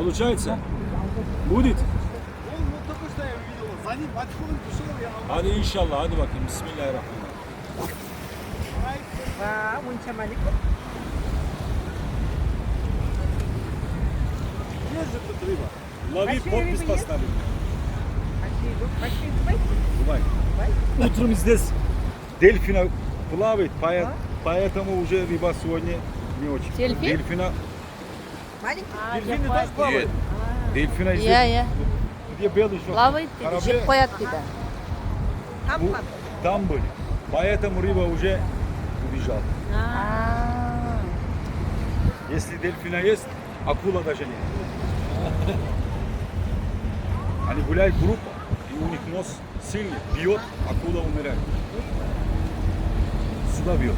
Получается? Будет? Он вот только что я увидел. За ним подходит, пришел, я Hadi inşallah, hadi bakayım. Bismillahirrahmanirrahim. Munchamalika. Есть же тут рыба. Лови, Большие подпись рыбы есть? поставим. Пошли, давай. Давай. Утром здесь дельфина плавает, поэтому уже рыба сегодня не очень. Дельфин? Дельфина, Маленький? дельфины тоже плавают. Дельфина здесь. Я. Где был еще? Плавает dedi. Корабле. Жеп koyat dedi. Там Bu- плавает. Там были. Поэтому рыба уже убежала. Если дельфина есть, акула даже нет. Они гуляют группа, и у них нос сильный, бьет, акула умирает. Сюда бьет.